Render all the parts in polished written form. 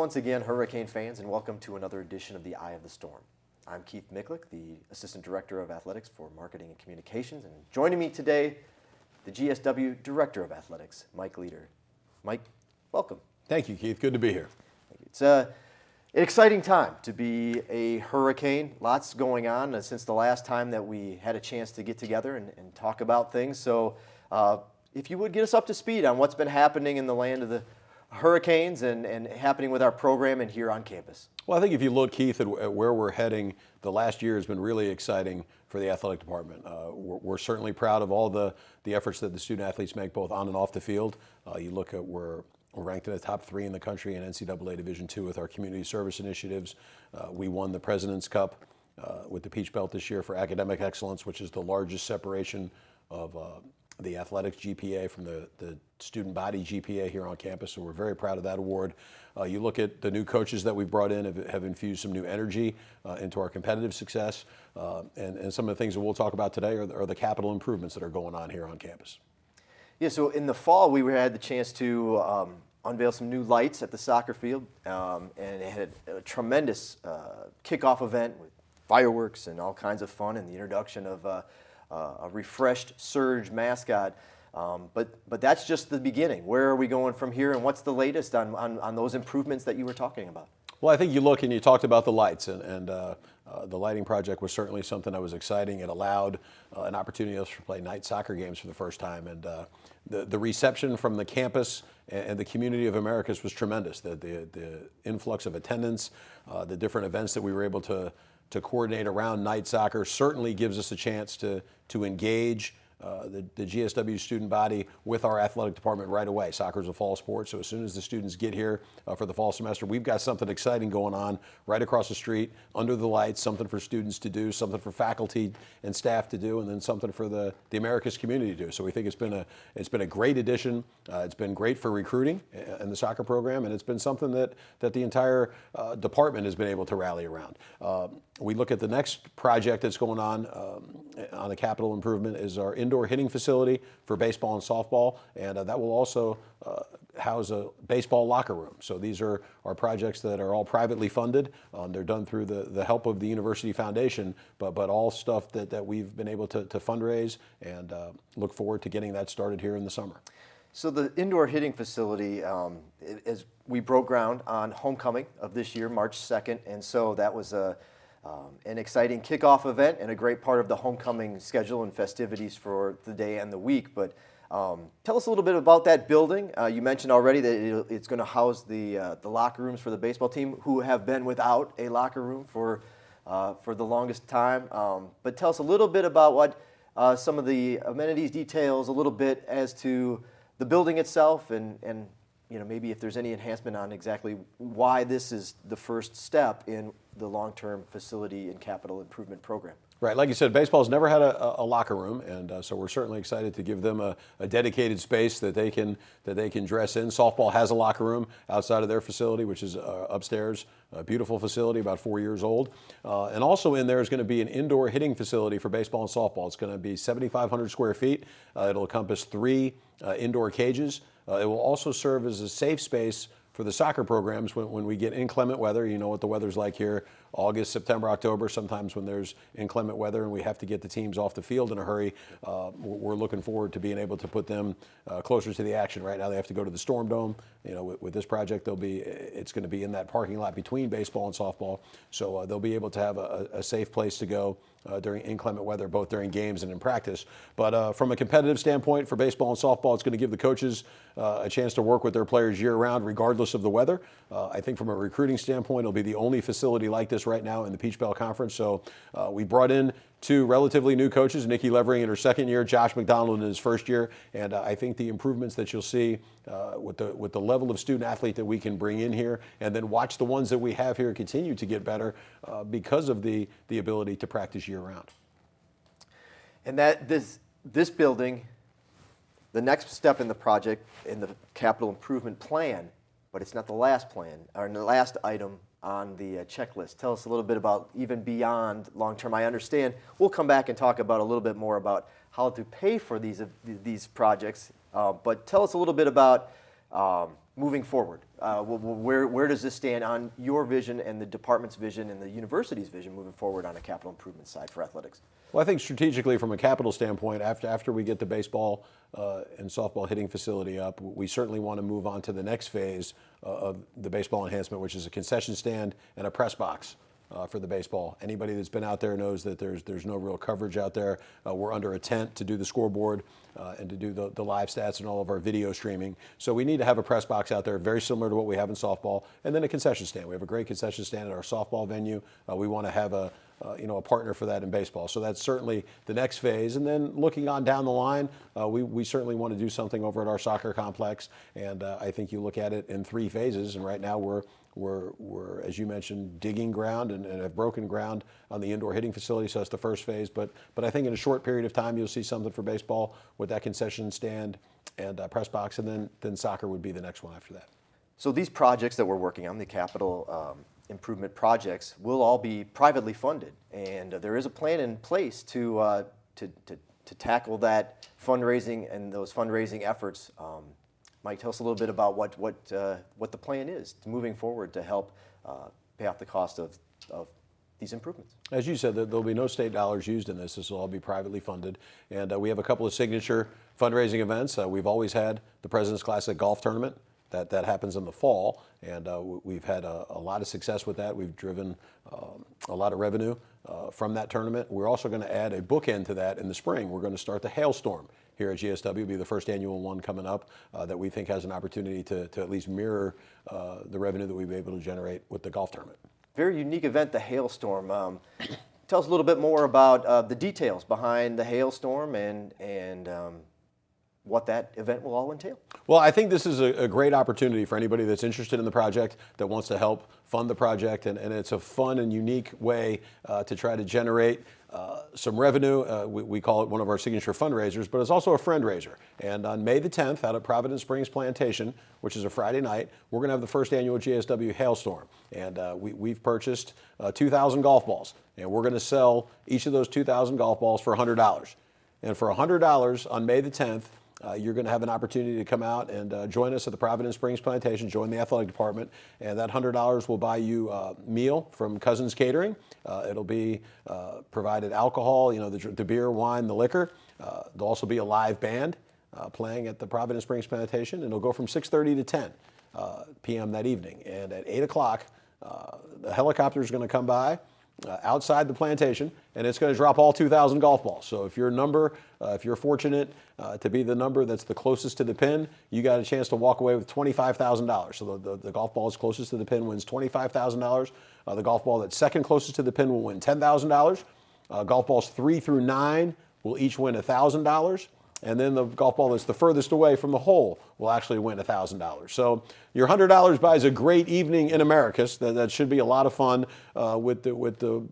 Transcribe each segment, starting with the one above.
once again, Hurricane fans, and welcome to another edition of the Eye of the Storm. I'm Keith Micklick, the Assistant Director of Athletics for Marketing and Communications, and joining me today, the GSW Director of Athletics, Mike Leeder. Mike, welcome. Thank you, Keith. Good to be here. It's an exciting time to be a Hurricane. Lots going on since the last time that we had a chance to get together and talk about things. So if you would get us up to speed on what's been happening in the land of the Hurricanes and happening with our program and here on campus. Well, I think if you look, Keith, at where we're heading, the last year has been really exciting for the athletic department. We're certainly proud of all the efforts that the student athletes make both on and off the field. You look at we're ranked in the top 3 in the country in NCAA Division II with our community service initiatives. We won the President's Cup with the Peach Belt this year for academic excellence, which is the largest separation of the athletics GPA from the student body GPA here on campus, so we're very proud of that award. You look at the new coaches that we've brought in have infused some new energy into our competitive success, and some of the things that we'll talk about today are the capital improvements that are going on here on campus. Yeah, so in the fall we had the chance to unveil some new lights at the soccer field, and it had a tremendous kickoff event with fireworks and all kinds of fun and the introduction of a refreshed Surge mascot. But that's just the beginning. Where are we going from here, and what's the latest on those improvements that you were talking about? Well, I think you look and you talked about the lights, and the lighting project was certainly something that was exciting. It allowed an opportunity for us to play night soccer games for the first time, and the reception from the campus and the community of Americas was tremendous. The influx of attendance, the different events that we were able to coordinate around night soccer certainly gives us a chance to engage the GSW student body with our athletic department right away. Soccer is a fall sport, so as soon as the students get here for the fall semester, we've got something exciting going on right across the street, under the lights, something for students to do, something for faculty and staff to do, and then something for the Americas community to do. So we think it's been a great addition. It's been great for recruiting in the soccer program, and it's been something that the entire department has been able to rally around. We look at the next project that's going on the capital improvement is our indoor hitting facility for baseball and softball, and that will also house a baseball locker room. So these are projects that are all privately funded. They're done through the help of the University Foundation, but all stuff that we've been able to fundraise, and look forward to getting that started here in the summer. So the indoor hitting facility, as we broke ground on homecoming of this year, March 2nd, and so that was an exciting kickoff event and a great part of the homecoming schedule and festivities for the day and the week. But tell us a little bit about that building. You mentioned already that it's going to house the locker rooms for the baseball team, who have been without a locker room for the longest time. But tell us a little bit about what some of the amenities details, a little bit as to the building itself, and maybe if there's any enhancement on exactly why this is the first step in the long-term facility and capital improvement program. Right, like you said, baseball's never had a locker room, and so we're certainly excited to give them a dedicated space that they can dress in. Softball has a locker room outside of their facility, which is upstairs, a beautiful facility, about 4 years old. And also in there is going to be an indoor hitting facility for baseball and softball. It's going to be 7,500 square feet. It'll encompass 3 indoor cages. It will also serve as a safe space for the soccer programs when we get inclement weather. You know what the weather's like here, August, September, October, sometimes when there's inclement weather and we have to get the teams off the field in a hurry. We're looking forward to being able to put them closer to the action. Right now they have to go to the Storm Dome. With this project, it's going to be in that parking lot between baseball and softball, so they'll be able to have a safe place to go during inclement weather, both during games and in practice. But from a competitive standpoint for baseball and softball, it's going to give the coaches a chance to work with their players year-round, regardless of the weather. I think from a recruiting standpoint, it'll be the only facility like this right now in the Peach Belt Conference. So we brought in 2 relatively new coaches, Nikki Levering in her second year, Josh McDonald in his first year, and I think the improvements that you'll see with the level of student athlete that we can bring in here, and then watch the ones that we have here continue to get better because of the ability to practice year-round. And that this building, the next step in the project, in the capital improvement plan, but it's not the last plan, or the last item on the checklist. Tell us a little bit about even beyond long-term. I understand we'll come back and talk about a little bit more about how to pay for these projects, but tell us a little bit about moving forward? Where does this stand on your vision and the department's vision and the university's vision moving forward on a capital improvement side for athletics? Well, I think strategically from a capital standpoint, after we get the baseball and softball hitting facility up, we certainly want to move on to the next phase of the baseball enhancement, which is a concession stand and a press box for the baseball. Anybody that's been out there knows that there's no real coverage out there. We're under a tent to do the scoreboard and to do the live stats and all of our video streaming. So we need to have a press box out there, very similar to what we have in softball, and then a concession stand. We have a great concession stand at our softball venue. We want to have a partner for that in baseball. So that's certainly the next phase. And then looking on down the line, we certainly want to do something over at our soccer complex. And I think you look at it in 3 phases. And right now we're, as you mentioned, digging ground and have broken ground on the indoor hitting facility. So that's the first phase. But I think in a short period of time, you'll see something for baseball with that concession stand and press box. And then soccer would be the next one after that. So these projects that we're working on, the capital improvement projects, will all be privately funded, and there is a plan in place to tackle that fundraising and those fundraising efforts. Mike, tell us a little bit about what the plan is moving forward to help pay off the cost of these improvements. As you said, there'll be no state dollars used in this. This will all be privately funded, and we have a couple of signature fundraising events. We've always had the President's Classic Golf Tournament. That happens in the fall, and we've had a lot of success with that. We've driven a lot of revenue from that tournament. We're also going to add a bookend to that in the spring. We're going to start the Hailstorm here at GSW. It'll be the first annual one coming up that we think has an opportunity to at least mirror the revenue that we'll be able to generate with the golf tournament. Very unique event, the Hailstorm. Tell us a little bit more about the details behind the Hailstorm and what that event will all entail. Well, I think this is a great opportunity for anybody that's interested in the project, that wants to help fund the project, and it's a fun and unique way to try to generate some revenue. We call it one of our signature fundraisers, but it's also a friend raiser. And on May the 10th, out at Providence Springs Plantation, which is a Friday night, we're going to have the first annual GSW Hailstorm. And we've purchased 2,000 golf balls, and we're going to sell each of those 2,000 golf balls for $100. And for $100 on May the 10th, you're going to have an opportunity to come out and join us at the Providence Springs Plantation, join the athletic department, and that $100 will buy you a meal from Cousins Catering. It'll be provided alcohol, the beer, wine, the liquor. There'll also be a live band playing at the Providence Springs Plantation, and it'll go from 6:30 to 10 p.m. that evening. And at 8 o'clock, the helicopter is going to come by outside the plantation, and it's going to drop all 2,000 golf balls. So if you're fortunate to be the number that's the closest to the pin, you got a chance to walk away with $25,000. So the golf ball that's closest to the pin wins $25,000. The golf ball that's second closest to the pin will win $10,000. Golf balls 3 through 9 will each win $1,000. And then the golf ball that's the furthest away from the hole will actually win $1,000. So your $100 buys a great evening in Americus. That should be a lot of fun with the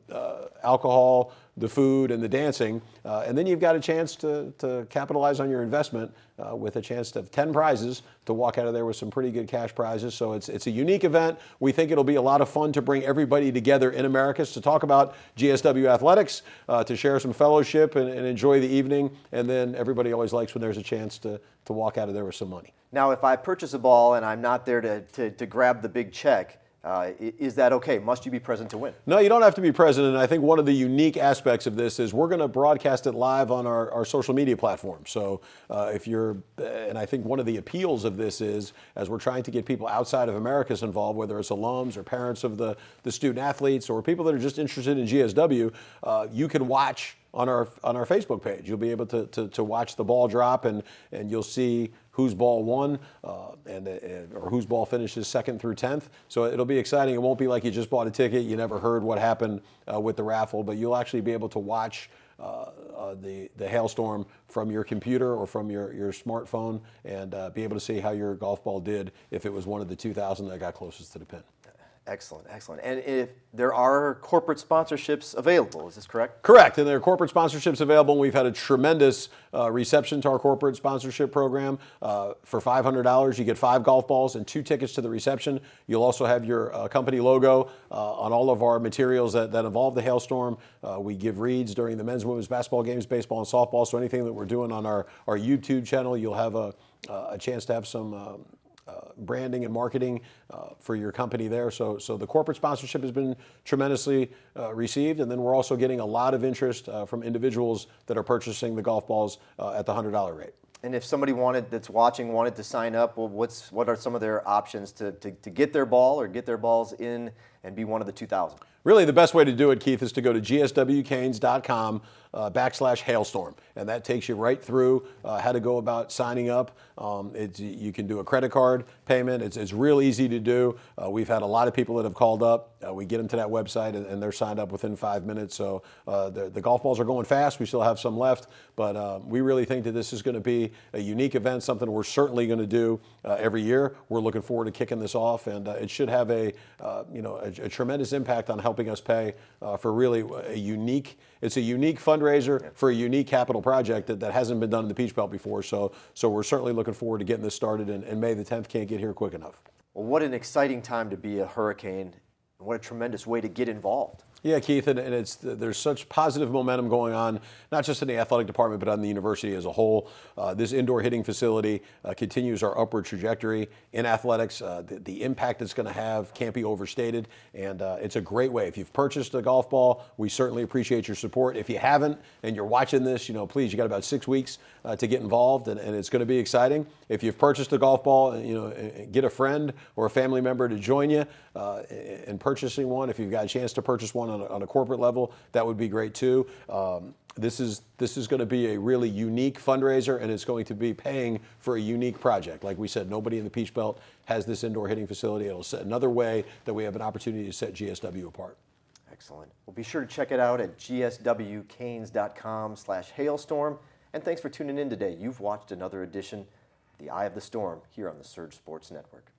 alcohol, the food, and the dancing. And then you've got a chance to capitalize on your investment with a chance to have 10 prizes to walk out of there with some pretty good cash prizes. So it's a unique event. We think it'll be a lot of fun to bring everybody together in Americus to talk about GSW athletics, to share some fellowship and enjoy the evening. And then everybody always likes when there's a chance to walk out of there with some money. Now, if I purchase a ball and I'm not there to grab the big check, is that okay? Must you be present to win? No, you don't have to be present. And I think one of the unique aspects of this is we're going to broadcast it live on our social media platform. So and I think one of the appeals of this is, as we're trying to get people outside of Americus involved, whether it's alums or parents of the student athletes or people that are just interested in GSW, you can watch on our Facebook page. You'll be able to watch the ball drop, and you'll see whose ball won or whose ball finishes 2nd through 10th. So it'll be exciting. It won't be like you just bought a ticket, you never heard what happened with the raffle, but you'll actually be able to watch the Hailstorm from your computer or from your smartphone and be able to see how your golf ball did if it was one of the 2,000 that got closest to the pin. Excellent, excellent. And if there are corporate sponsorships available, is this correct? Correct, and there are corporate sponsorships available, and we've had a tremendous reception to our corporate sponsorship program. For $500, you get 5 golf balls and 2 tickets to the reception. You'll also have your company logo on all of our materials that involve the Hailstorm. We give reads during the men's and women's basketball games, baseball and softball, so anything that we're doing on our YouTube channel, you'll have a chance to have some branding and marketing for your company there. So the corporate sponsorship has been tremendously received, and then we're also getting a lot of interest from individuals that are purchasing the golf balls at the $100 rate. And if somebody that's watching wanted to sign up, well, what are some of their options to get their ball or get their balls in and be one of the 2,000? Really, the best way to do it, Keith, is to go to gswcanes.com/hailstorm, and that takes you right through how to go about signing up. You can do a credit card payment. It's real easy to do. We've had a lot of people that have called up. We get them to that website, and they're signed up within 5 minutes. So the golf balls are going fast. We still have some left, but we really think that this is going to be a unique event, something we're certainly going to do every year. We're looking forward to kicking this off, and it should have a tremendous impact on helping us pay for really a unique fundraiser for a unique capital project that hasn't been done in the Peach Belt before. So we're certainly looking forward to getting this started, and May the 10th can't get here quick enough. Well, what an exciting time to be a Hurricane. What a tremendous way to get involved. Yeah, Keith, and there's such positive momentum going on, not just in the athletic department, but on the university as a whole. This indoor hitting facility continues our upward trajectory in athletics. The impact it's going to have can't be overstated, and it's a great way. If you've purchased a golf ball, we certainly appreciate your support. If you haven't, and you're watching this, please, you got about 6 weeks to get involved, and it's going to be exciting. If you've purchased a golf ball, get a friend or a family member to join you in purchasing one. If you've got a chance to purchase one on a corporate level, that would be great too. This is going to be a really unique fundraiser, and it's going to be paying for a unique project. Like we said, nobody in the Peach Belt has this indoor hitting facility. It'll set another way that we have an opportunity to set GSW apart. Excellent. Well, be sure to check it out at gswcanes.com/hailstorm. And thanks for tuning in today. You've watched another edition of The Eye of the Storm here on the Surge Sports Network.